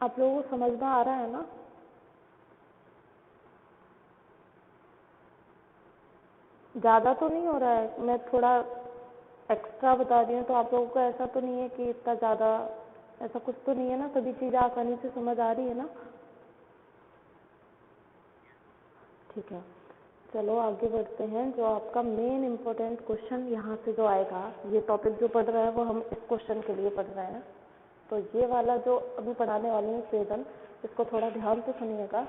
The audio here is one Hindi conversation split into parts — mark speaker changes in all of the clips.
Speaker 1: आप लोगों को समझ में आ रहा है ना? ज़्यादा तो नहीं हो रहा है? मैं थोड़ा एक्स्ट्रा बता रही हूँ तो आप लोगों को ऐसा तो नहीं है कि इतना ज़्यादा, ऐसा कुछ तो नहीं है ना? सभी चीज़ें आसानी से समझ आ रही है ना? ठीक है, चलो आगे बढ़ते हैं। जो आपका मेन इम्पोर्टेंट क्वेश्चन यहाँ से जो आएगा, ये टॉपिक जो पढ़ रहा है वो हम इस क्वेश्चन के लिए पढ़ रहे हैं। तो ये वाला जो अभी पढ़ाने वाली हूँ स्वेदन, इसको थोड़ा ध्यान से सुनिएगा।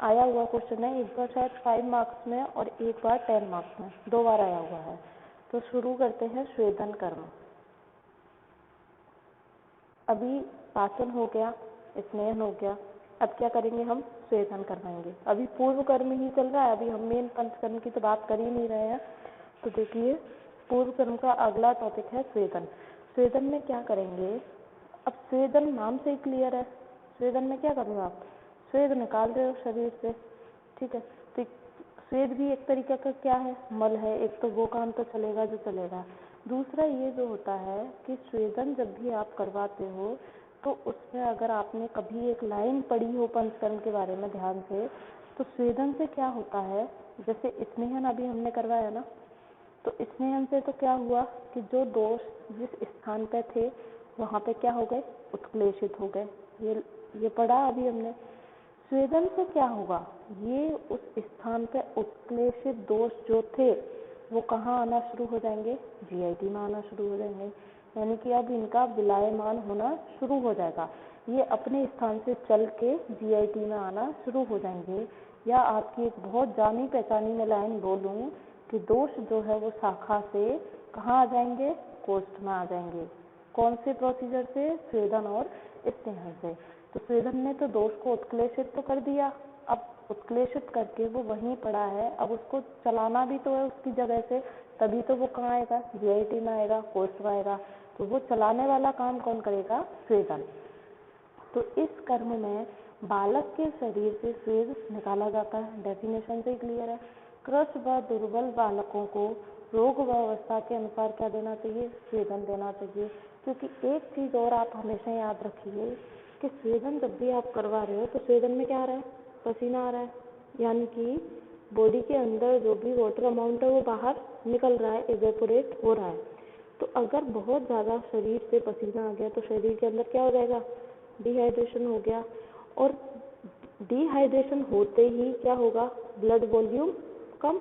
Speaker 1: आया हुआ क्वेश्चन है, एक बार शायद 5 मार्क्स में और एक बार 10 मार्क्स में, 2 बार आया हुआ है। तो शुरू करते हैं स्वेदन कर्म। अभी पाचन हो गया, स्नेहन हो गया, अब क्या करेंगे हम? स्वेदन करवाएंगे। अभी पूर्व कर्म ही चल रहा है, अभी हम मेन पंचकर्म की तो बात कर ही नहीं रहे हैं। तो देखिए, पूर्व कर्म का अगला टॉपिक है स्वेदन। स्वेदन में क्या करेंगे? अब स्वेदन नाम से ही क्लियर है, स्वेदन में क्या कर रहे हो आप? स्वेद निकाल रहे हो शरीर से, ठीक है। तो स्वेद भी एक तरीके का क्या है? मल है। एक तो वो काम तो चलेगा जो चलेगा। दूसरा ये जो होता है कि स्वेदन जब भी आप करवाते हो तो उसमें अगर आपने कभी एक लाइन पढ़ी हो पंचकर्म के बारे में ध्यान से, तो स्वेदन से क्या होता है, जैसे स्नेहन अभी हमने करवाया ना, तो स्नेहन से तो क्या हुआ कि जो दोष जिस स्थान पे थे वहाँ पे क्या हो गए? उत्क्लेशित हो गए। ये पढ़ा अभी हमने। स्वेदन से क्या होगा? ये उस स्थान पे उत्क्लेशित दोष जो थे वो कहाँ आना शुरू हो जाएंगे? जीआईटी में आना शुरू हो जाएंगे। यानी कि अब इनका विलायमान होना शुरू हो जाएगा। ये अपने स्थान से चल के जीआईटी में आना शुरू हो जाएंगे। या आपकी एक बहुत जानी पहचानी में लाइन बोलूँ कि दोष जो है वो शाखा से कहाँ आ जाएंगे? कोष्ठ में आ जाएंगे। कौन से प्रोसीजर से? स्वेदन और स्नेहन से। तो स्वेदन ने तो दोष को उत्क्लेशित तो कर दिया, अब उत्क्लेशित करके वो वहीं पड़ा है, अब उसको चलाना भी तो है उसकी जगह से, तभी तो वो कहाँ आएगा? जीआईटी में आएगा, कोष्ठ में आएगा। तो वो चलाने वाला काम कौन करेगा? स्वेदन। तो इस कर्म में बालक के शरीर से स्वेद निकाला जाता है, डेफिनेशन से क्लियर है। कृश व दुर्बल बालकों को रोग व अवस्था के अनुसार क्या देना चाहिए? स्वेदन देना चाहिए। क्योंकि एक चीज और आप हमेशा याद रखिए कि स्वेदन जब भी आप करवा रहे हो तो स्वेदन में क्या आ रहा है? पसीना आ रहा है, यानी कि बॉडी के अंदर जो भी वाटर अमाउंट है वो बाहर निकल रहा है, इवेपोरेट हो रहा है। तो अगर बहुत ज़्यादा शरीर से पसीना आ गया तो शरीर के अंदर क्या हो जाएगा? डिहाइड्रेशन हो गया। और डिहाइड्रेशन होते ही क्या होगा? ब्लड वॉल्यूम कम।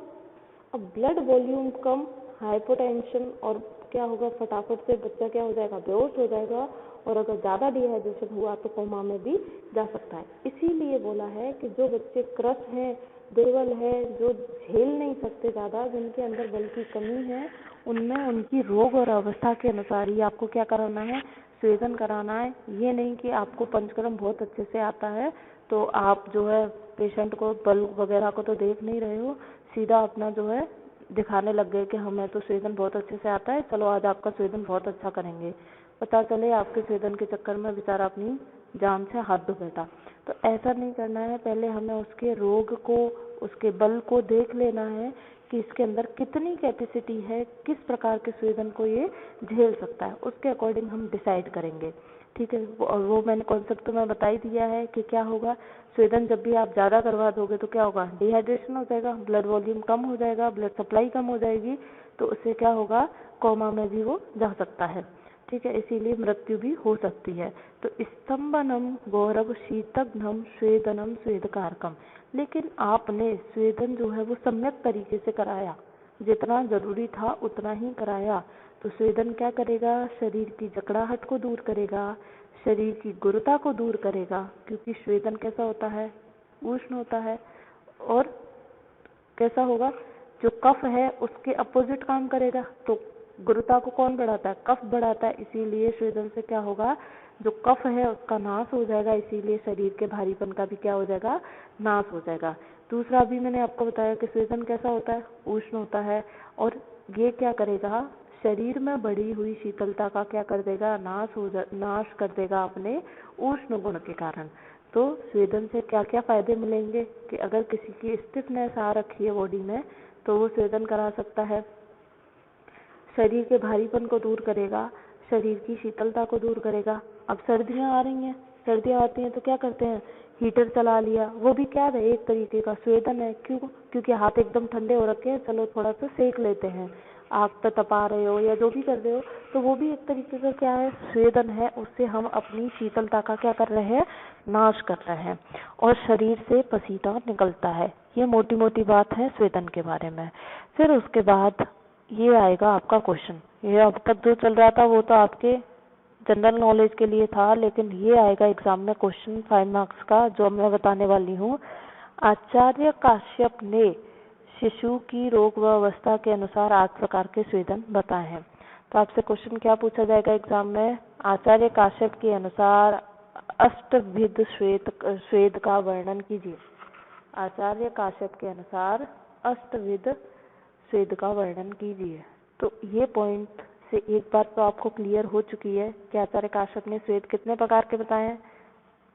Speaker 1: अब ब्लड वॉल्यूम कम, हाइपोटेंशन, और क्या होगा? फटाफट से बच्चा क्या हो जाएगा? बेहोश हो जाएगा। और अगर ज़्यादा डिहाइड्रेशन हुआ तो कोमा में भी जा सकता है। इसीलिए बोला है कि जो बच्चे क्रश हैं, दुर्बल है, जो झेल नहीं सकते ज़्यादा, जिनके अंदर बल की कमी है, उनमें उनकी रोग और अवस्था के अनुसार ही आपको क्या कराना है? स्वेदन कराना है। ये नहीं कि आपको पंचकर्म बहुत अच्छे से आता है तो आप जो है पेशेंट को बल वगैरह को तो देख नहीं रहे हो, सीधा अपना जो है दिखाने लग गए कि हमें तो स्वेदन बहुत अच्छे से आता है, चलो आज आपका स्वेदन बहुत अच्छा करेंगे। पता चले आपके स्वेदन के चक्कर में बेचारा अपनी जान से हाथ धो बैठा। तो ऐसा नहीं करना है। पहले हमें उसके रोग को, उसके बल को देख लेना है कि इसके अंदर कितनी कैपेसिटी है, किस प्रकार के स्वेदन को ये झेल सकता है, उसके अकॉर्डिंग हम डिसाइड करेंगे। ठीक है। और वो मैंने कॉन्सेप्ट तो मैं बता ही दिया है कि क्या होगा। स्वेदन जब भी आप ज़्यादा करवा दोगे तो क्या होगा? डिहाइड्रेशन हो जाएगा, ब्लड वॉल्यूम कम हो जाएगा, ब्लड सप्लाई कम हो जाएगी, तो उससे क्या होगा? कोमा में भी वो जा सकता है। ठीक है, इसीलिए मृत्यु भी हो सकती है। तो स्तंभनम गौरव शीतघ्नम स्वेदनम स्वेदकारकम। लेकिन आपने स्वेदन जो है वो सम्यक तरीके से कराया, जितना जरूरी था उतना ही कराया। तो स्वेदन क्या करेगा? शरीर की जकड़ाहट को दूर करेगा, शरीर की गुरुता को दूर करेगा। क्योंकि स्वेदन कैसा होता है? उष्ण होता है। और कैसा होगा? जो कफ है उसके अपोजिट काम करेगा। तो गुरुता को कौन बढ़ाता है? कफ बढ़ाता है। इसीलिए स्वेदन से क्या होगा? जो कफ है उसका नाश हो जाएगा, इसीलिए शरीर के भारीपन का भी क्या हो जाएगा? नाश हो जाएगा। दूसरा भी मैंने आपको बताया कि स्वेदन कैसा होता है? उष्ण होता है। और ये क्या करेगा? शरीर में बढ़ी हुई शीतलता का क्या कर देगा? नाश कर देगा अपने उष्ण गुण के कारण। तो स्वेदन से क्या क्या फायदे मिलेंगे कि अगर किसी की स्टिफनेस आ रखी है बॉडी में तो वो स्वेदन करा सकता है। शरीर के भारीपन को दूर करेगा, शरीर की शीतलता को दूर करेगा। अब सर्दियां आ रही हैं, सर्दियाँ आती हैं तो क्या करते हैं, हीटर चला लिया, वो भी क्या है, एक तरीके का स्वेदन है। क्यों? क्योंकि हाथ एकदम ठंडे हो रखे हैं, चलो थोड़ा सा सेक लेते हैं, आग पर तपा रहे हो या जो भी कर रहे हो, तो वो भी एक तरीके का क्या है, स्वेदन है। उससे हम अपनी शीतलता का क्या कर रहे हैं, नाश कर रहे हैं, और शरीर से पसीना निकलता है। ये मोटी मोटी बात है स्वेदन के बारे में। फिर उसके बाद ये आएगा आपका क्वेश्चन। ये अब तक जो चल रहा था वो तो आपके जनरल नॉलेज के लिए था, लेकिन ये आएगा एग्जाम में क्वेश्चन 5 मार्क्स का, जो मैं बताने वाली हूँ। आचार्य काश्यप ने शिशु की रोग व अवस्था के अनुसार 8 प्रकार के स्वेदन बताए हैं। तो आपसे क्वेश्चन क्या पूछा जाएगा एग्जाम में, आचार्य काश्यप के अनुसार अष्टविध स्वेद का वर्णन कीजिए। आचार्य काश्यप के अनुसार अष्टविध स्वेद का वर्णन कीजिए। तो ये पॉइंट से एक बात तो आपको क्लियर हो चुकी है कि आचार्य काश्यप ने स्वेद कितने प्रकार के बताए हैं,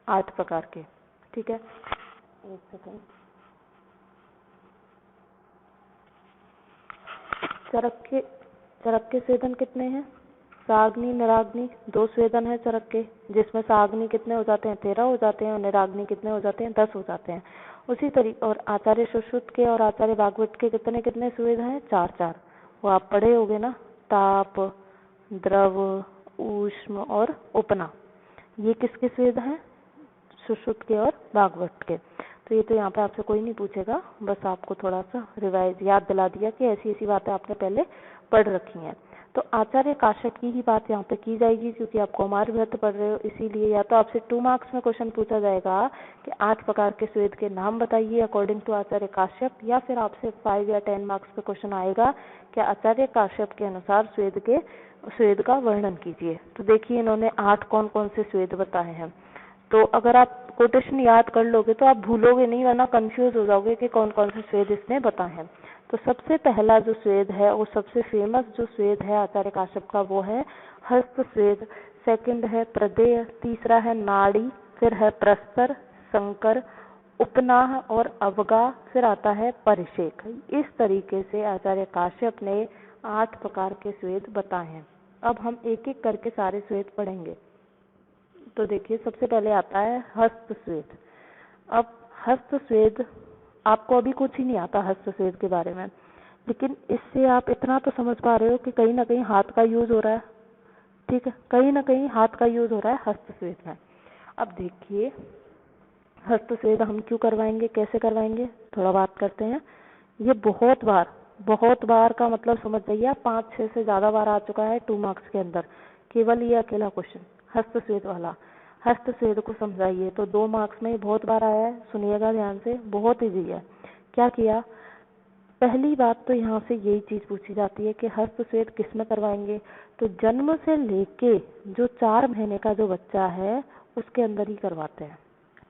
Speaker 1: 8 प्रकार के। ठीक है, एक सेकंड। चरक के स्वेदन कितने हैं, साग्नि निराग्नि, 2 स्वेदन है चरक के, जिसमें साग्नि कितने हो जाते हैं, 13 हो जाते हैं, और निराग्नि कितने हो जाते हैं, 10 हो जाते हैं। उसी तरीके और आचार्य सुश्रुत के और आचार्य भागवत के कितने कितने स्वेद हैं, 4 वो आप पढ़े होगे ना, ताप, द्रव, ऊष्म और उपना। ये किसके स्वेद हैं, सुश्रुत के और भागवत के। तो ये तो यहाँ पे आपसे कोई नहीं पूछेगा, बस आपको थोड़ा सा रिवाइज याद दिला दिया कि ऐसी ऐसी बातें आपने पहले पढ़ रखी हैं। तो आचार्य काश्यप की ही बात यहाँ पे की जाएगी, क्योंकि आप कौमार व्रत पढ़ रहे हो, इसीलिए या तो आपसे 2 मार्क्स में क्वेश्चन पूछा जाएगा कि 8 प्रकार के स्वेद के नाम बताइए अकॉर्डिंग टू आचार्य काश्यप, या फिर आपसे 5 या 10 मार्क्स पे क्वेश्चन आएगा कि आचार्य काश्यप के अनुसार स्वेद का वर्णन कीजिए। तो देखिए इन्होंने 8 कौन कौन से स्वेद बताए हैं। तो अगर आप कोटेशन याद कर लोगे तो आप भूलोगे नहीं, वरना कंफ्यूज हो जाओगे कि कौन कौन से स्वेद इसने बताए हैं। तो सबसे पहला जो स्वेद है, वो सबसे फेमस जो स्वेद है आचार्य काश्यप का, वो है हस्त स्वेद। सेकंड है प्रदेय, तीसरा है नाड़ी, फिर है प्रस्तर, संकर, उपनाह और अवगा, फिर आता है परिषेक। इस तरीके से आचार्य काश्यप ने 8 प्रकार के स्वेद बताए हैं। अब हम एक एक करके सारे स्वेद पढ़ेंगे। तो देखिए सबसे पहले आता है हस्त स्वेद। अब हस्त स्वेद आपको अभी कुछ ही नहीं आता हस्त स्वेद के बारे में, लेकिन इससे आप इतना तो समझ पा रहे हो कि कहीं ना कहीं हाथ का यूज हो रहा है। ठीक है, कहीं ना कहीं हाथ का यूज हो रहा है हस्त स्वेद में। अब देखिए हस्त स्वेद हम क्यों करवाएंगे, कैसे करवाएंगे, थोड़ा बात करते हैं। ये बहुत बार का मतलब समझ जाइए आप, 5-6 से ज्यादा बार आ चुका है 2 मार्क्स के अंदर, केवल ये अकेला क्वेश्चन हस्त स्वेद वाला। हस्त स्वेद को समझाइए, तो 2 मार्क्स में बहुत बार आया है, सुनिएगा ध्यान से, बहुत इजी है। क्या किया, पहली बात तो यहाँ से यही चीज पूछी जाती है कि हस्त स्वेद किस में करवाएंगे, तो जन्म से लेके जो 4 महीने का जो बच्चा है उसके अंदर ही करवाते हैं।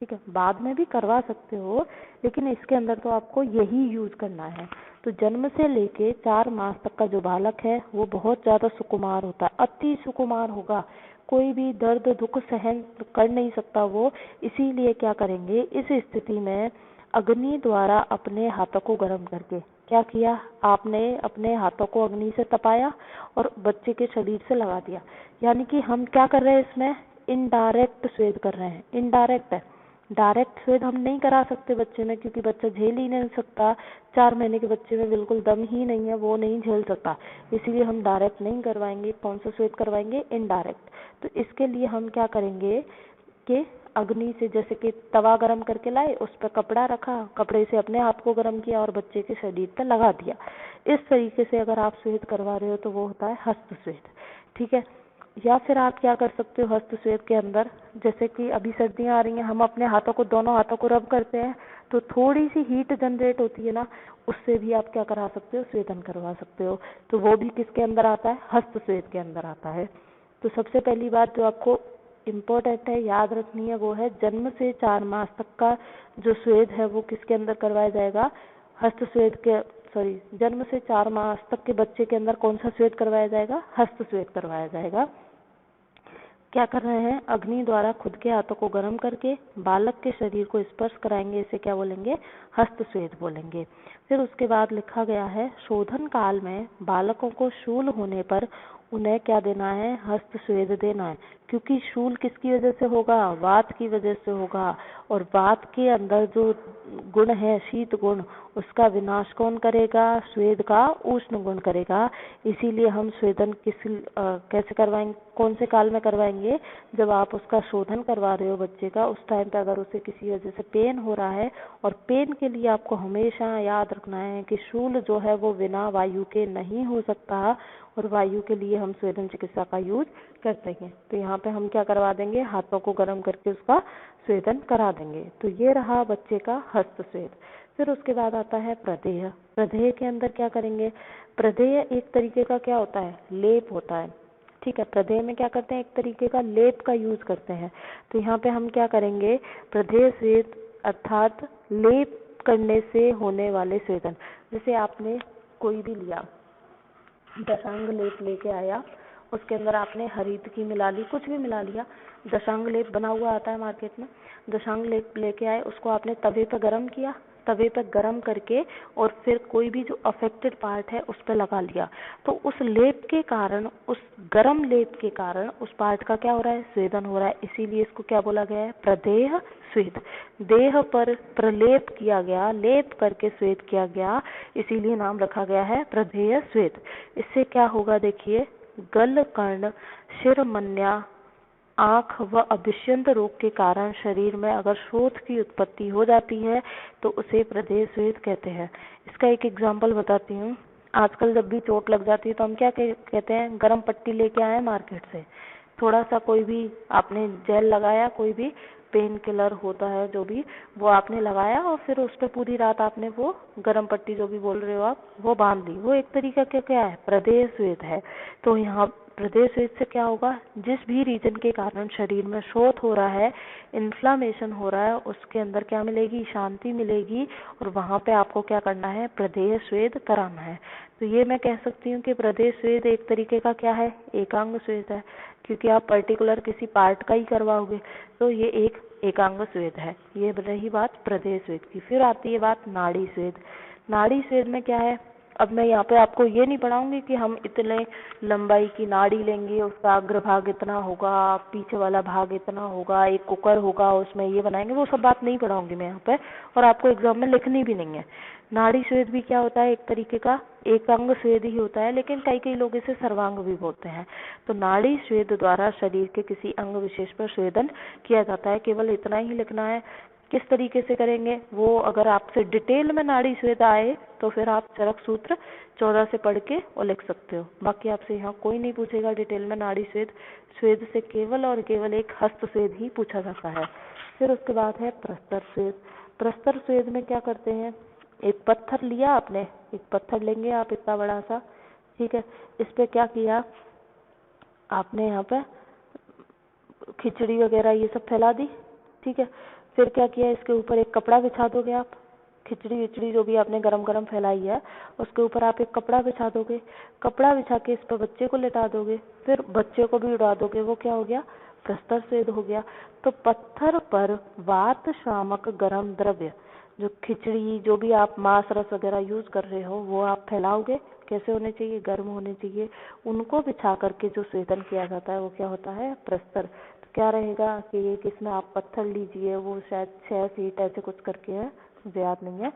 Speaker 1: ठीक है, बाद में भी करवा सकते हो, लेकिन इसके अंदर तो आपको यही यूज करना है। तो जन्म से लेके 4 मास तक का जो बालक है वो बहुत ज्यादा सुकुमार होता है, अति सुकुमार होगा, कोई भी दर्द दुख सहन कर नहीं सकता वो। इसीलिए क्या करेंगे, इस स्थिति में अग्नि द्वारा अपने हाथों को गर्म करके, क्या किया आपने, अपने हाथों को अग्नि से तपाया और बच्चे के शरीर से लगा दिया। यानी कि हम क्या कर रहे हैं, इसमें इनडायरेक्ट स्वेद कर रहे हैं। इनडायरेक्ट है, डायरेक्ट स्वेद हम नहीं करा सकते बच्चे में, क्योंकि बच्चा झेल ही नहीं सकता। 4 महीने के बच्चे में बिल्कुल दम ही नहीं है, वो नहीं झेल सकता, इसीलिए हम डायरेक्ट नहीं करवाएंगे। कौन सा स्वेद करवाएंगे, इनडायरेक्ट। तो इसके लिए हम क्या करेंगे कि अग्नि से, जैसे कि तवा गरम करके लाए, उस पर कपड़ा रखा, कपड़े से अपने हाथ को गरम किया और बच्चे के शरीर पर लगा दिया। इस तरीके से अगर आप स्वेद करवा रहे हो तो वो होता है हस्त स्वेद। ठीक है, या फिर आप क्या कर सकते हो हस्त स्वेद के अंदर, जैसे कि अभी सर्दियां आ रही हैं, हम अपने हाथों को, दोनों हाथों को रब करते हैं, तो थोड़ी सी हीट जनरेट होती है ना, उससे भी आप क्या करा सकते हो, स्वेदन करवा सकते हो। तो वो भी किसके अंदर आता है, हस्त स्वेद के अंदर आता है। तो सबसे पहली बात जो आपको इम्पोर्टेंट है, याद रखनी है, वो है जन्म से 4 मास तक का जो स्वेद है वो किसके अंदर करवाया जाएगा, हस्त स्वेद के, सॉरी, जन्म से 4 मास तक के बच्चे के अंदर कौन सा स्वेद करवाया जाएगा, हस्त स्वेद करवाया जाएगा। क्या कर रहे हैं, अग्नि द्वारा खुद के हाथों को गर्म करके बालक के शरीर को स्पर्श कराएंगे, इसे क्या बोलेंगे, हस्त स्वेद बोलेंगे। फिर उसके बाद लिखा गया है, शोधन काल में बालकों को शूल होने पर उन्हें क्या देना है, हस्त स्वेद देना है। क्योंकि शूल किसकी वजह से होगा, वात की वजह से होगा। और वात के अंदर जो गुण है शीत गुण, उसका विनाश कौन करेगा, स्वेद का उष्ण गुण करेगा। इसीलिए हम स्वेदन कैसे करवाएंगे, कौन से काल में करवाएंगे, जब आप उसका शोधन करवा रहे हो बच्चे का, उस टाइम पे अगर उसे किसी वजह से पेन हो रहा है। और पेन के लिए आपको हमेशा याद रखना है कि शूल जो है वो बिना वायु के नहीं हो सकता, और वायु के लिए हम स्वेदन चिकित्सा का यूज करते हैं। तो यहाँ पे हम क्या करवा देंगे, हाथों को गर्म करके उसका स्वेदन करा देंगे। तो ये रहा बच्चे का हस्त स्वेद। फिर उसके बाद आता है प्रदेह। प्रदेह के अंदर क्या करेंगे, प्रदेह एक तरीके का क्या होता है, लेप होता है। ठीक है, प्रदेह में क्या करते हैं, एक तरीके का लेप का यूज करते हैं। तो यहाँ पे हम क्या करेंगे, प्रदेह स्वेद अर्थात लेप करने से होने वाले स्वेदन। जैसे आपने कोई भी लिया, दशांग लेप लेके आया, उसके अंदर आपने हरीत की मिला ली, कुछ भी मिला लिया, दशांग लेप बना हुआ आता है मार्केट में। दशांग लेप लेके आए, उसको आपने तवे पर गर्म किया, तवे पर गर्म करके और फिर कोई भी जो अफेक्टेड पार्ट है उस पर लगा लिया। तो उस लेप के कारण, उस गर्म लेप के कारण उस पार्ट का क्या हो रहा है, स्वेदन हो रहा है। इसीलिए इसको क्या बोला गया है, प्रदेह स्वेद। देह पर प्रलेप किया गया, लेप करके स्वेद किया गया, इसीलिए नाम रखा गया है प्रदेह स्वेद। इससे क्या होगा, देखिए, गल कर्ण, शिरमन्या, आंख व अभिष्यंत रोग के कारण शरीर में अगर शोथ की उत्पत्ति हो जाती है तो उसे प्रदेह स्वेद कहते हैं। इसका एक एग्जाम्पल बताती हूँ। आजकल जब भी चोट लग जाती है तो हम क्या कहते हैं, गरम पट्टी लेके आए मार्केट से, थोड़ा सा कोई भी आपने जेल लगाया, कोई भी पेन किलर होता है जो भी, वो आपने लगाया और फिर उस पर पूरी रात आपने वो गरम पट्टी जो भी बोल रहे हो आप, वो बांध ली। वो एक तरीका क्या है, प्रदेह स्वेद है। तो यहाँ प्रदेह स्वेद से क्या होगा, जिस भी रीजन के कारण शरीर में शोथ हो रहा है, इन्फ्लामेशन हो रहा है, उसके अंदर क्या मिलेगी, शांति मिलेगी। और वहां पे आपको क्या करना है, प्रदेह स्वेद कराना है। तो ये मैं कह सकती हूँ कि प्रदेह स्वेद एक तरीके का क्या है, एकांग स्वेद है। क्योंकि आप पर्टिकुलर किसी पार्ट का ही करवाओगे तो ये एक एकांग स्वेद है। ये रही बात प्रदेह स्वेद की। फिर आती है बात नाड़ी स्वेद। नाड़ी स्वेद में क्या है, अब मैं यहाँ पे आपको ये नहीं पढ़ाऊंगी कि हम इतने लंबाई की नाड़ी लेंगे, उसका अग्रभाग इतना होगा, पीछे वाला भाग इतना होगा, एक कुकर होगा उसमें ये बनाएंगे, वो सब बात नहीं पढ़ाऊंगी मैं यहाँ पे, और आपको एग्जाम में लिखनी भी नहीं है। नाड़ी स्वेद भी क्या होता है, एक तरीके का एकांग स्वेद ही होता है, लेकिन कई लोग इसे सर्वांग भी बोलते हैं। तो नाड़ी स्वेद द्वारा शरीर के किसी अंग विशेष पर स्वेदन किया जाता है। केवल इतना ही लिखना है। किस तरीके से करेंगे वो अगर आपसे डिटेल में नाड़ी स्वेद आए तो फिर आप चरक सूत्र 14 से पढ़ के और लिख सकते हो। बाकी आपसे यहाँ कोई नहीं पूछेगा डिटेल में नाड़ी स्वेद। स्वेद से केवल और केवल एक हस्त स्वेद ही पूछा जाता है। फिर उसके बाद है प्रस्तर स्वेद। प्रस्तर स्वेद में क्या करते हैं, एक पत्थर लिया आपने, एक पत्थर लेंगे आप इतना बड़ा सा, ठीक है, इस पे क्या किया आपने, यहाँ पे खिचड़ी वगैरह ये सब फैला दी, ठीक है। फिर क्या किया, इसके ऊपर एक कपड़ा बिछा दोगे आप, खिचड़ी विचड़ी जो भी आपने गरम गरम फैलाई है उसके ऊपर आप एक कपड़ा बिछा दोगे। कपड़ा बिछा के इस पर बच्चे को लेटा दोगे, फिर बच्चे को भी उड़ा दोगे। वो क्या हो गया, प्रस्तर स्वेद हो गया। तो पत्थर पर वात शामक गरम द्रव्य, जो खिचड़ी जो भी आप मांस रस वगैरह यूज कर रहे हो वो आप फैलाओगे। कैसे होने चाहिए, गर्म होने चाहिए। उनको बिछा करके जो स्वेदन किया जाता है वो क्या होता है, प्रस्तर। तो क्या रहेगा कि ये किसमें आप पत्थर लीजिए, वो शायद 6 फीट ऐसे कुछ करके है, मुझे याद नहीं है।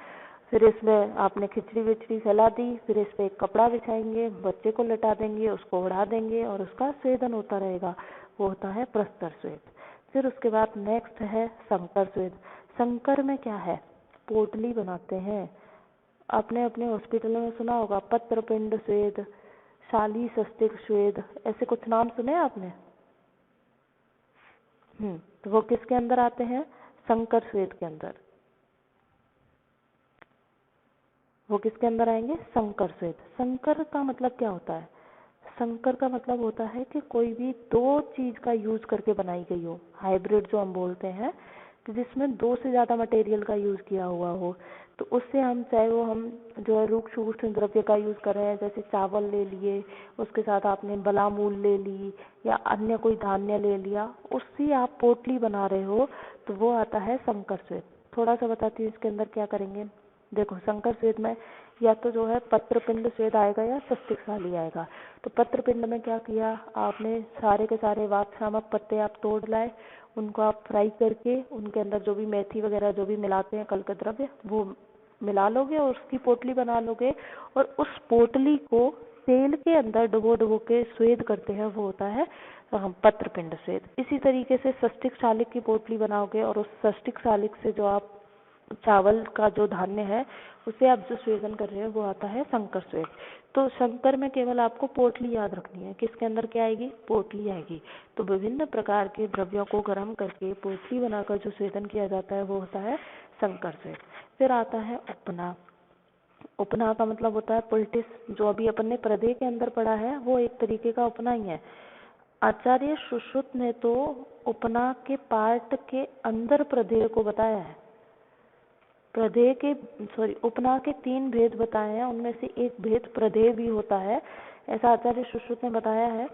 Speaker 1: फिर इसमें आपने खिचड़ी विचड़ी फैला दी, फिर इस पे एक कपड़ा बिछाएंगे, बच्चे को लटा देंगे, उसको उड़ा देंगे और उसका स्वेदन होता रहेगा। वो होता है प्रस्तर स्वेद। फिर उसके बाद नेक्स्ट है संकर स्वेद। संकर में क्या है, पोटली बनाते हैं। आपने अपने हॉस्पिटल में सुना होगा पत्रपिंड स्वेद, शाली सस्तिक स्वेद, ऐसे कुछ नाम सुने आपने। तो वो किसके अंदर आते हैं, संकर स्वेद के अंदर। वो किसके अंदर आएंगे, संकर स्वेद। संकर का मतलब क्या होता है, संकर का मतलब होता है कि कोई भी दो चीज का यूज करके बनाई गई हो, हाइब्रिड जो हम बोलते हैं, कि जिसमें 2 से ज्यादा मटेरियल का यूज किया हुआ हो। तो उससे हम चाहे वो हम जो है रूक्ष उष्ण द्रव्य का यूज कर रहे हैं, जैसे चावल ले लिए, उसके साथ आपने बलामूल ले ली या अन्य कोई धान्य ले लिया, उससे आप पोटली बना रहे हो, तो वो आता है संकर स्वेद। थोड़ा सा बताती हूँ इसके अंदर क्या करेंगे। देखो, संकर स्वेद में या तो जो है पत्रपिंड स्वेद आएगा या सस्तिकशाली आएगा। तो पत्रपिंड में क्या किया आपने, सारे के सारे वातशामक पत्ते आप तोड़ लाए, उनको आप फ्राई करके उनके अंदर जो भी मेथी वगैरह जो भी मिलाते हैं कल्क द्रव्य वो मिला लोगे और उसकी पोटली बना लोगे, और उस पोटली को तेल के अंदर डुबो डुबो के स्वेद करते हैं, वो होता है पत्रपिंड स्वेद। इसी तरीके से सस्टिक शालिक की पोटली बनाओगे और उस सस्टिक शालिक से जो आप चावल का जो धान्य है उसे आप जो स्वेदन कर रहे हो वो आता है संकर स्वेद। तो संकर में केवल आपको पोटली याद रखनी है, किसके अंदर क्या आएगी, पोटली आएगी। तो विभिन्न प्रकार के द्रव्यों को गर्म करके पोटली बनाकर जो स्वेदन किया जाता है वो होता है संकर स्वेद। फिर आता है उपना। उपना का मतलब होता है पुलटिस, जो अभी अपन ने प्रदेह के अंदर पढ़ा है वो एक तरीके का उपना ही है। आचार्य सुश्रुत ने तो उपना के पार्ट के अंदर प्रदेह को बताया है। प्रदेह के उपना के 3 भेद बताए हैं, उनमें से एक भेद प्रदेह भी होता है, ऐसा आचार्य सुश्रुत ने बताया है।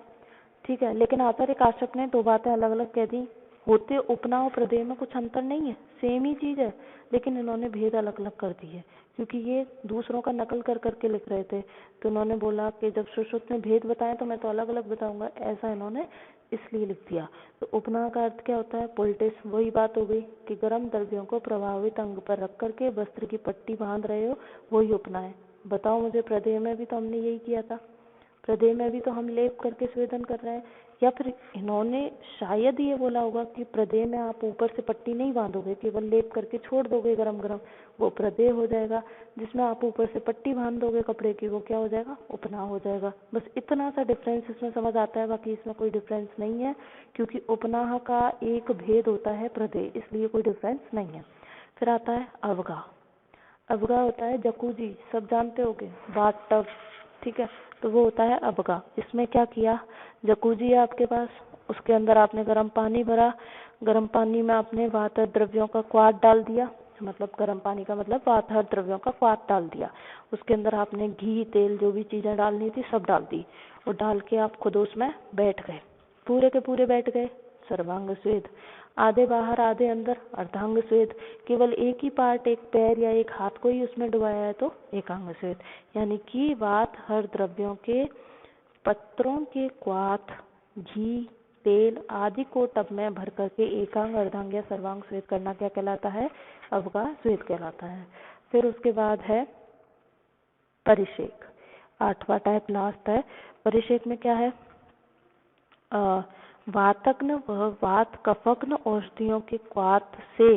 Speaker 1: ठीक है, लेकिन आचार्य काश्यप ने 2 बातें अलग अलग कह दी। होते उपना और प्रदेह में कुछ अंतर नहीं है, सेम ही चीज है, लेकिन इन्होंने भेद अलग अलग कर दिए क्योंकि ये दूसरों का नकल कर करके लिख रहे थे। तो इन्होंने बोला कि जब सुश्रुत ने भेद बताए तो मैं तो अलग अलग बताऊंगा, ऐसा इन्होंने इसलिए लिख दिया। तो उपना का अर्थ क्या होता है, पोल्टिस। वही बात हो गई कि गर्म द्रव्यों को प्रभावित अंग पर रख करके वस्त्र की पट्टी बांध रहे हो, वही उपना है। बताओ मुझे, प्रदेह में भी तो हमने यही किया था, प्रदेह में भी तो हम लेप करके स्वेदन कर रहे हैं। या फिर इन्होंने शायद ये बोला होगा कि प्रदेह में आप ऊपर से पट्टी नहीं बांधोगे, केवल लेप करके छोड़ दोगे गरम गरम, वो प्रदेह हो जाएगा। जिसमें आप ऊपर से पट्टी बांध दोगे कपड़े की, वो क्या हो जाएगा, उपना हो जाएगा। बस इतना सा डिफरेंस इसमें समझ आता है, बाकी इसमें कोई डिफरेंस नहीं है, क्योंकि उपनाह का एक भेद होता है प्रदेह, इसलिए कोई डिफरेंस नहीं है। फिर आता है अवगा। अवगा होता है जकूजी, सब जानते होगे, बाथ टब, ठीक है, तो वो होता है अवगा। इसमें क्या किया, जकूजी है आपके पास, उसके अंदर आपने गर्म पानी भरा, गर्म पानी में आपने वातर द्रव्यों का क्वाथ डाल दिया, मतलब गर्म पानी का मतलब वातर द्रव्यों का क्वाथ डाल दिया। उसके अंदर आपने घी तेल जो भी चीजें डालनी थी सब डाल दी, और डाल के आप खुद उसमें बैठ गए, पूरे के पूरे बैठ गए, सर्वांग स्वेद। आधे बाहर आधे अंदर, अर्धांग स्वेद। केवल एक ही पार्ट, एक पैर या एक हाथ को ही उसमें डुबाया है तो एकांग स्वेद। यानी कि वात हर द्रव्यों के पत्रों के क्वाथ, घी तेल आदि को टब में भर करके एकांग अर्धांग या सर्वांग स्वेद करना क्या कहलाता है, अवगा स्वेद कहलाता है। फिर उसके बाद है परिषेक, 8वां टाइप लास्ट है। परिषेक में क्या है, वातग्न व वात कफग्न औषधियों के क्वाथ से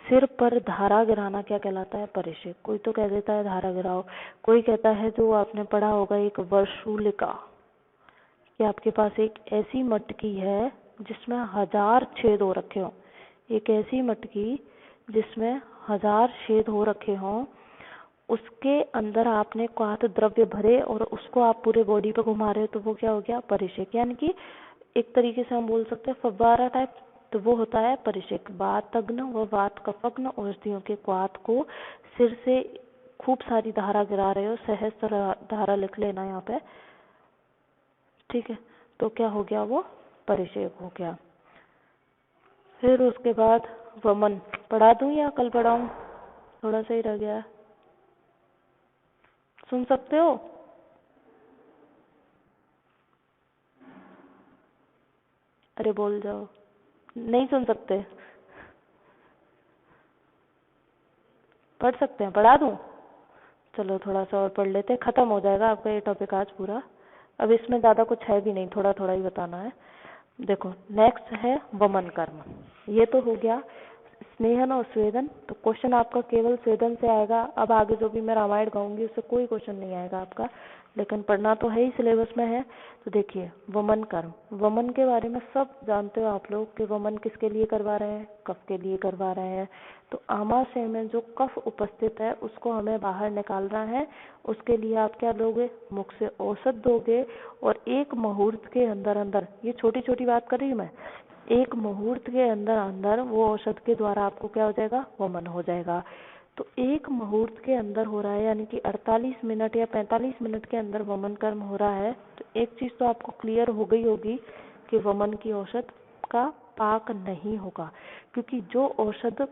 Speaker 1: सिर पर धारा गिराना क्या कहलाता है, परिषेक। कोई तो कह देता है धारा गिराओ, कोई कहता है जो आपने पढ़ा होगा एक वर्षूलिका, कि आपके पास एक ऐसी मटकी है जिसमें 1000 छेद हो रखे हो, एक ऐसी मटकी जिसमें 1000 छेद हो रखे हों, उसके अंदर आपने क्वाथ द्रव्य भरे और उसको आप पूरे बॉडी पे घुमा रहे हो, तो वो क्या हो गया, परिषेक। यानी कि एक तरीके से हम बोल सकते हैं फव्वारा टाइप, तो वो होता है परिषेक। वातग्न व वात कफग्न औषधियों के क्वाथ को सिर से खूब सारी धारा गिरा रहे हो, सहस्त्र धारा लिख लेना यहाँ पे, ठीक है, तो क्या हो गया, वो परिषेक हो गया। फिर उसके बाद वमन पढ़ा दूं या कल पढ़ाऊं, थोड़ा सा ही रह गया, सुन सकते हो? अरे बोल जाओ, नहीं सुन सकते, पढ़ सकते हैं, पढ़ा दूं? चलो थोड़ा सा और पढ़ लेते हैं, खत्म हो जाएगा आपका ये टॉपिक आज पूरा। अब इसमें ज्यादा कुछ है भी नहीं, थोड़ा थोड़ा ही बताना है। देखो नेक्स्ट है वमन कर्म। ये तो हो गया स्नेहन और स्वेदन। तो क्वेश्चन आपका केवल स्वेदन से आएगा। अब आगे जो भी मैं रामायण गाऊंगी उससे कोई क्वेश्चन नहीं आएगा आपका, लेकिन पढ़ना तो है ही, सिलेबस में है। तो देखिए वमन कर्म, वमन के बारे में सब जानते हो आप लोग कि वमन किसके लिए करवा रहे हैं, कफ के लिए करवा रहे हैं। तो आमाशय में जो कफ उपस्थित है उसको हमें बाहर निकालना है। उसके लिए आप क्या लोगे, मुख से औषध दोगे, और एक मुहूर्त के अंदर अंदर, ये छोटी छोटी बात कर रही हूँ मैं, एक मुहूर्त के अंदर अंदर वो औषध के द्वारा आपको क्या हो जाएगा, वमन हो जाएगा। तो एक मुहूर्त के अंदर हो रहा है, यानी कि 48 मिनट या 45 मिनट के अंदर वमन कर्म हो रहा है। तो एक चीज तो आपको क्लियर हो गई होगी कि वमन की औषध का पाक नहीं होगा, क्योंकि जो औषध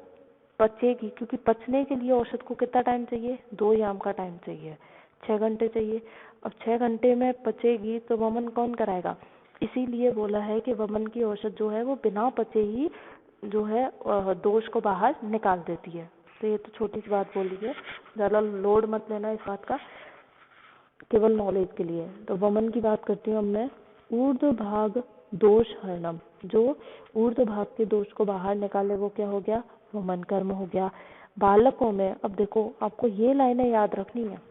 Speaker 1: पचेगी, क्योंकि पचने के लिए औषध को कितना टाइम चाहिए, 2 याम का टाइम चाहिए, 6 घंटे चाहिए। अब 6 घंटे में पचेगी तो वमन कौन कराएगा, इसीलिए बोला है कि वमन की औषध जो है वो बिना पचे ही जो है दोष को बाहर निकाल देती है। तो ये तो छोटी सी बात बोली है, ज़्यादा लोड मत लेना इस बात का, केवल नॉलेज के लिए। तो वमन की बात करती हूँ अब मैं। ऊर्ध्व भाग दोष हरणम, जो ऊर्ध्व भाग के दोष को बाहर निकाले वो क्या हो गया, वमन कर्म हो गया। बालकों में, अब देखो आपको ये लाइनें याद रखनी है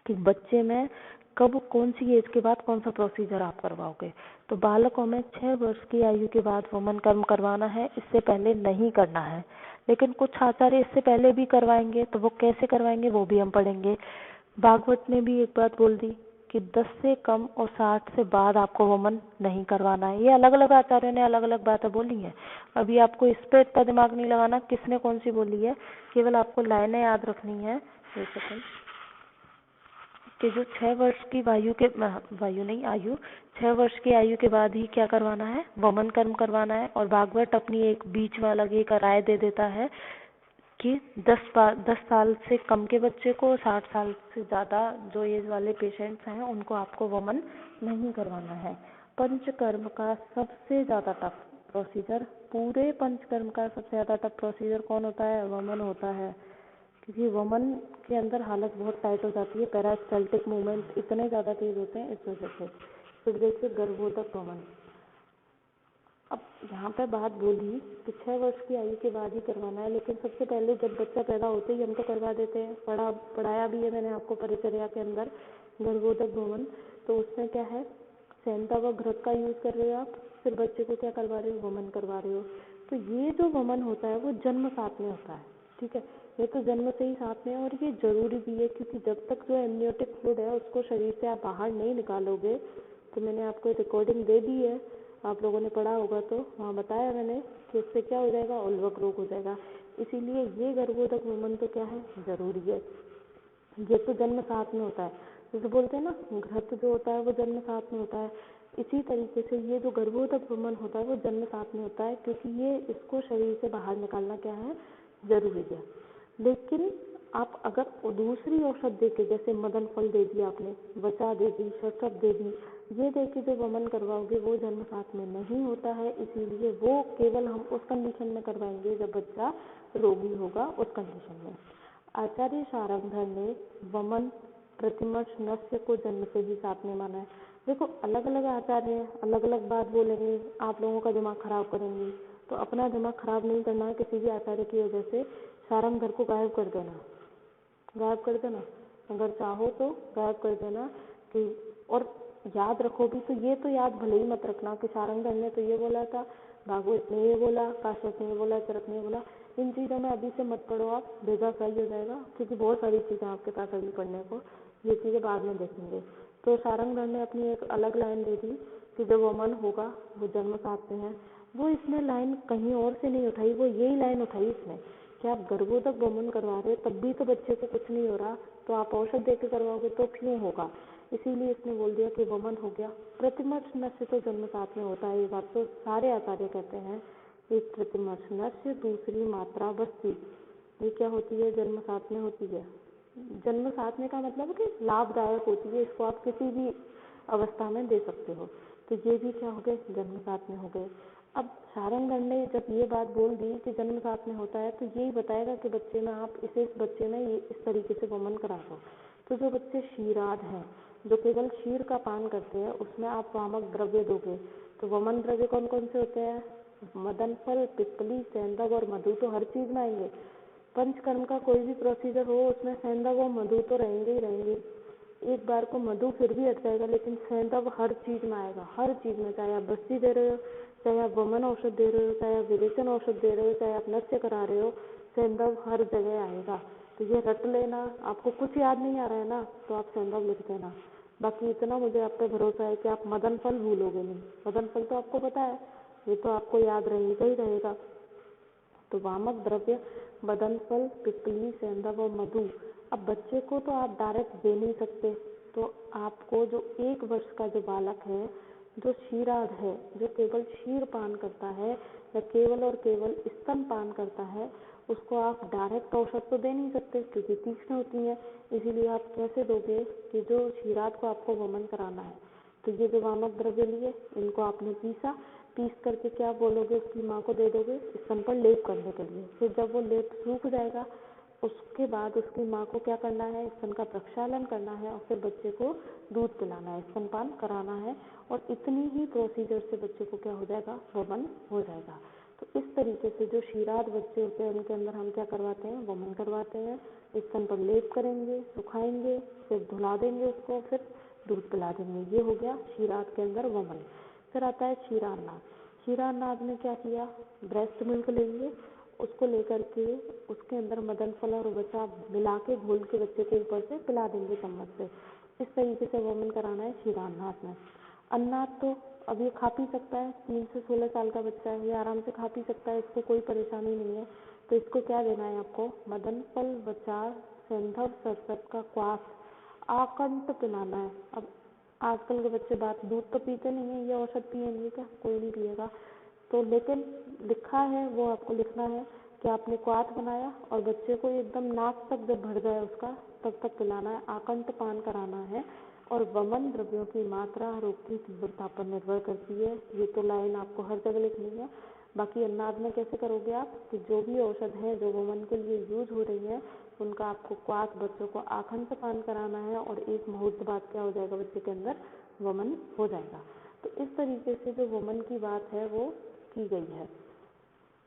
Speaker 1: कि बच्चे में कब कौन सी एज के बाद कौन सा प्रोसीजर आप करवाओगे। तो बालकों में 6 वर्ष की आयु के बाद वमन कर्म करवाना है, इससे पहले नहीं करना है। लेकिन कुछ आचार्य इससे पहले भी करवाएंगे, तो वो कैसे करवाएंगे वो भी हम पढ़ेंगे। भागवत ने भी एक बात बोल दी कि 10 से कम और 60 से बाद आपको वमन नहीं करवाना है। ये अलग अलग आचार्यों ने अलग अलग बातें बोली हैं। अभी आपको इस पर इतना दिमाग नहीं लगाना किसने कौन सी बोली है, केवल आपको लाइनें याद रखनी है। एक सेकंड, कि जो 6 वर्ष की आयु 6 वर्ष की आयु के बाद ही क्या करवाना है, वमन कर्म करवाना है। और भागवत अपनी एक बीच में अलग एक राय दे देता है कि 10 साल से कम के बच्चे को, 60 साल से ज़्यादा जो एज वाले पेशेंट्स हैं उनको आपको वमन नहीं करवाना है। पंचकर्म का सबसे ज़्यादा टफ प्रोसीजर, पूरे पंचकर्म का सबसे ज़्यादा टफ प्रोसीजर कौन होता है, वमन होता है। क्योंकि वमन के अंदर हालत बहुत टाइट हो जाती है, पेरास्टाल्टिक मूवमेंट इतने ज़्यादा तेज होते हैं इस वजह से। फिर देखिए गर्भोदक वमन। अब यहाँ पे बात बोली कि 6 वर्ष की आयु के बाद ही करवाना है, लेकिन सबसे पहले जब बच्चा पैदा होते ही हम तो करवा देते हैं। पढ़ाया भी है मैंने आपको परिचर्या के अंदर गर्भोदक वमन। तो उसमें क्या है, सेंधा व घृत का यूज कर रहे हो आप, फिर बच्चे को क्या करवा रहे हो, वमन करवा रहे हो। तो ये जो वमन होता है वो जन्म साथ में होता है, ठीक है। ये तो जन्म से ही साथ में है और ये जरूरी भी है, क्योंकि जब तक जो एमनियोटिक फ्लूइड है उसको शरीर से आप बाहर नहीं निकालोगे, तो मैंने आपको रिकॉर्डिंग दे दी है, आप लोगों ने पढ़ा होगा, तो वहाँ बताया मैंने कि उससे क्या हो जाएगा, उल्वक रोग हो जाएगा। इसीलिए ये गर्भोदक वमन तो क्या है, जरूरी है। ये तो जन्म साथ में होता है, जैसे बोलते हैं ना घृत जो होता है वो जन्म साथ में होता है, इसी तरीके से ये जो गर्भोदक वमन होता है वो जन्म साथ में होता है, क्योंकि ये इसको शरीर से बाहर निकालना क्या है, जरूरी है। लेकिन आप अगर दूसरी औषध देके, जैसे मदन फल दे दी आपने, वचा दे दी, शतप दे दी, ये देके जो वमन करवाओगे वो जन्म साथ में नहीं होता है। इसीलिए वो केवल हम उस कंडीशन में करवाएंगे जब बच्चा रोगी होगा, उस कंडीशन में। आचार्य शारंगधर ने वमन प्रतिमर्श नस्य को जन्म से ही साथ में माना है। देखो अलग अलग आचार्य अलग अलग बात बोलेंगे, आप लोगों का दिमाग खराब करेंगे, तो अपना दिमाग खराब नहीं करना है किसी भी आचार्य की वजह से। शारंगधर को गायब कर देना, गायब कर देना, अगर चाहो तो गायब कर देना। कि और याद रखो भी तो ये तो याद भले ही मत रखना कि शारंगधर ने तो ये बोला था, भागवत ने ये बोला, काश्यप ने ये बोला, चरक ने ये बोला। इन चीज़ों में अभी से मत पढ़ो आप, भेजा फ्राई हो जाएगा, क्योंकि बहुत सारी चीज़ें आपके पास अभी पढ़ने को, ये चीज़ें बाद में देखेंगे। तो शारंगधर ने अपनी एक अलग लाइन दे दी कि जो वमन होगा वो जन्म साथ में है। वो इसने लाइन कहीं और से नहीं उठाई, वो यही लाइन उठाई इसने कि आप गर्भोदक वमन करवा रहे हो तब भी तो बच्चे को कुछ नहीं हो रहा, तो आप औषध देकर करवाओगे तो क्यों होगा। इसीलिए इसने बोल दिया कि वमन हो गया। प्रतिमर्श नस्य तो जन्म साथ में होता है, ये बात तो सारे आचार्य कहते हैं। एक प्रतिमर्श नस्य, दूसरी मात्रा बस्ती, ये क्या होती है, जन्म साथ में होती है। जन्म साथ में का मतलब कि लाभदायक होती है, इसको आप किसी भी अवस्था में दे सकते हो। तो ये भी क्या हो गए, जन्म साथ में हो गए। अब शारंगधर ने जब ये बात बोल दी कि जन्म साथ में होता है, तो यही बताएगा कि बच्चे में आप इस बच्चे में ये इस तरीके से वमन करा दो। तो जो बच्चे क्षीराद हैं, जो केवल क्षीर का पान करते हैं, उसमें आप वामक द्रव्य दोगे। तो वमन द्रव्य कौन कौन से होते हैं, मदन फल, पिपली, सेंधव और मधु तो हर चीज में आएंगे। पंचकर्म का कोई भी प्रोसीजर हो उसमें सेंधव और मधु तो रहेंगे ही रहेंगे। एक बार को मधु फिर भी हट जाएगा, लेकिन सेंधव हर चीज में आएगा, हर चीज में। चाहे आप बस्ती दे रहे हो, चाहे आप वमन औषध दे रहे हो, चाहे आप विरेचन औषध दे रहे हो, चाहे आप नस्य करा रहे हो, सेंधव हर जगह आएगा। तो ये रट लेना, आपको कुछ याद नहीं आ रहा है ना तो आप सेंधव लिख देना। बाकी इतना मुझे आप पे भरोसा है कि आप मदन फल भूलोगे नहीं, मदन फल तो आपको पता है, ये तो आपको याद रहेगा ही रहेगा। तो वामक द्रव्य मदन फल, पिपली, सेंधव और मधु। अब बच्चे को तो आप डायरेक्ट दे नहीं सकते, तो आपको जो 1 वर्ष का जो बालक है, जो क्षीराद है, जो केवल क्षीर पान करता है या केवल और केवल स्तन पान करता है, उसको आप डायरेक्ट औषध तो दे नहीं सकते क्योंकि तीक्ष्ण होती हैं, इसीलिए आप कैसे दोगे कि जो क्षीराद को आपको वमन कराना है, तो ये जो वामक द्रव्य लिए इनको आपने पीस करके क्या बोलोगे उसकी माँ को दे दोगे स्तन पर लेप करने के लिए। फिर जब वो लेप सूख जाएगा उसके बाद उसकी माँ को क्या करना है, स्तन का प्रक्षालन करना है और फिर बच्चे को दूध पिलाना है, स्तनपान कराना है, और इतनी ही प्रोसीजर से बच्चे को क्या हो जाएगा, वमन हो जाएगा। तो इस तरीके से जो क्षीराद बच्चे होते हैं उनके अंदर हम क्या करवाते हैं, वमन करवाते हैं। स्तन पर लेप करेंगे, सुखाएंगे, फिर धुला देंगे उसको, फिर दूध पिला देंगे। ये हो गया क्षीराद के अंदर वमन। फिर आता है क्षीरान्नाद। क्षीरान्नाद में क्या किया, ब्रेस्ट मिल्क लेंगे, उसको लेकर के उसके अंदर मदन फल और वसा मिला के घोल के बच्चे को ऊपर से पिला देंगे चम्मच से। इस तरीके से वमन कराना है क्षीरान्नाद में। अन्नाद तो अब ये खा पी सकता है, 3 से 16 साल का बच्चा है, ये आराम से खा पी सकता है, इसको कोई परेशानी नहीं है। तो इसको क्या देना है आपको, मदन फल, वचा, सेंधव, सरसत का क्वास आकंत पिलाना है। अब आजकल के बच्चे दूध तो पीते नहीं है, ये औषध पिएंगे क्या, कोई नहीं पिएगा। तो लेकिन लिखा है वो आपको लिखना है कि आपने क्वाथ बनाया और बच्चे को एकदम नाक तक जब भर जाए उसका तब तक पिलाना है, आकंत पान कराना है। और वमन द्रव्यों की मात्रा रोग की तीव्रता पर निर्भर करती है। ये तो लाइन आपको हर जगह लिखनी है। बाकी अन्नाद में कैसे करोगे आप कि जो भी औषध है जो वमन के लिए यूज हो रही है उनका आपको क्वाथ बच्चों को आखंड पान कराना है और 1 मुहूर्त बाद क्या हो जाएगा, बच्चे के अंदर वमन हो जाएगा। तो इस तरीके से जो वमन की बात है वो की गई है।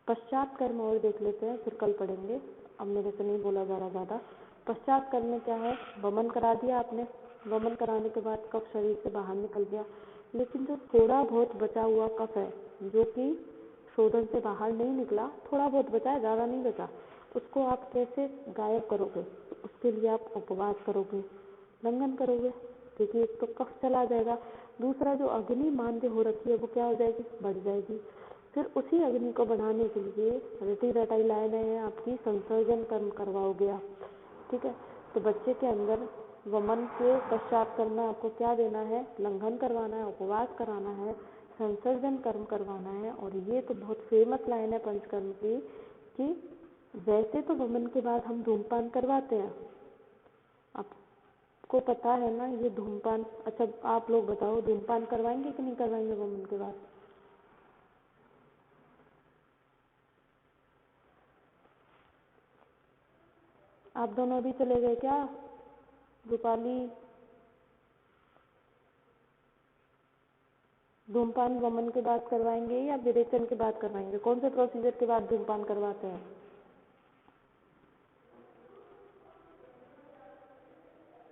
Speaker 1: पश्चात कर्म और देख लेते हैं, फिर कल पढ़ेंगे। अब मेरे से नहीं बोला जा रहा ज़्यादा। पश्चात कर्म में क्या है, वमन करा दिया आपने, वमन कराने के बाद कफ शरीर से बाहर निकल गया, लेकिन जो थोड़ा बहुत बचा हुआ कफ है जो कि शोधन से बाहर नहीं निकला, थोड़ा बहुत बचा है, ज़्यादा नहीं बचा, उसको आप कैसे गायब करोगे, तो उसके लिए आप उपवास करोगे, लंघन करोगे, क्योंकि एक तो कफ चला जाएगा, दूसरा जो अग्नि मांद्य हो रखी है वो क्या हो जाएगी, बढ़ जाएगी। फिर उसी अग्नि को बढ़ाने के लिए रटी रटाई लाइनें हैं आपकी, संसर्जन कर्म करवाओगे आप, ठीक है। तो बच्चे के अंदर वमन के पश्चात कर्म में आपको क्या देना है, लंघन करवाना है, उपवास कराना है, संसर्जन कर्म करवाना है। और ये तो बहुत फेमस लाइन है पंचकर्म की कि वैसे तो वमन के बाद हम धूमपान करवाते हैं, आपको पता है ना ये धूमपान। अच्छा आप लोग बताओ, धूमपान करवाएंगे कि नहीं करवाएंगे वमन के बाद? आप दोनों अभी चले गए क्या, रूपाली? धूमपान वमन के बाद करवाएंगे या विरेचन के बाद करवाएंगे? कौन से प्रोसीजर के बाद धूमपान करवाते हैं?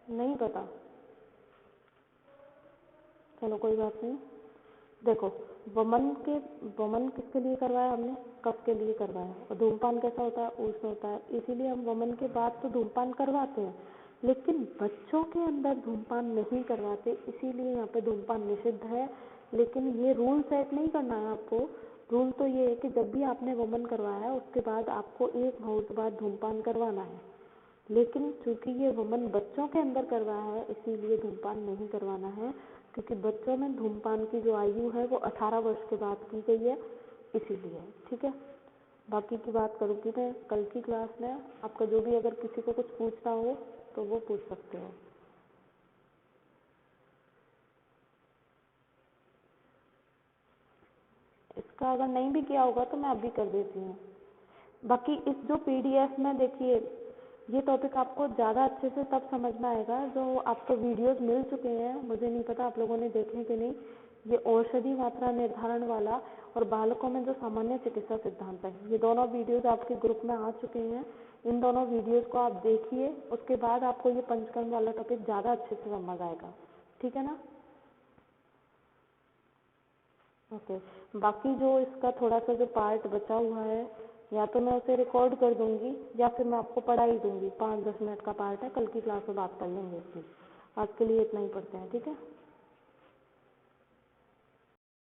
Speaker 1: नहीं पता, चलो कोई बात नहीं। देखो वमन किसके लिए करवाया हमने, कफ के लिए करवाया। और धूमपान कैसा होता है, उष्ण होता है, इसीलिए हम वमन के बाद तो धूमपान करवाते हैं, लेकिन बच्चों के अंदर धूमपान नहीं करवाते, इसीलिए यहाँ पे धूमपान निषिद्ध है। लेकिन ये रूल सेट नहीं करना है आपको। रूल तो ये है कि जब भी आपने वमन करवाया है उसके बाद आपको 1 मुहूर्त बाद धूमपान करवाना है। लेकिन चूंकि ये वमन बच्चों के अंदर करवाया है इसीलिए धूमपान नहीं करवाना है, क्योंकि बच्चों में धूमपान की जो आयु है वो 18 वर्ष के बाद की गई है, इसीलिए, ठीक है। बाकी की बात करूँगी मैं कल की क्लास में। आपका जो भी अगर किसी को कुछ पूछना हो तो वो पूछ सकते हो। इसका अगर नहीं भी किया होगा तो मैं अभी कर देती हूँ। बाकी इस जो PDF में देखिए, ये टॉपिक आपको ज़्यादा अच्छे से तब समझ में आएगा जो आपको वीडियोस मिल चुके हैं, मुझे नहीं पता आप लोगों ने देखे कि नहीं। ये औषधि मात्रा निर्धारण वाला और बालकों में जो सामान्य चिकित्सा सिद्धांत है, ये दोनों वीडियोस आपके ग्रुप में आ चुके हैं। इन दोनों वीडियोस को आप देखिए, उसके बाद आपको ये पंचकर्म वाला टॉपिक ज़्यादा अच्छे से समझ आएगा, ठीक है ना। ओके। बाकी जो इसका थोड़ा सा जो पार्ट बचा हुआ है, या तो मैं उसे रिकॉर्ड कर दूंगी या फिर मैं आपको पढ़ा ही दूंगी। 5-10 मिनट का पार्ट है, कल की क्लास में बात कर लेंगे इसकी। आज के लिए इतना ही पढ़ते हैं, ठीक है।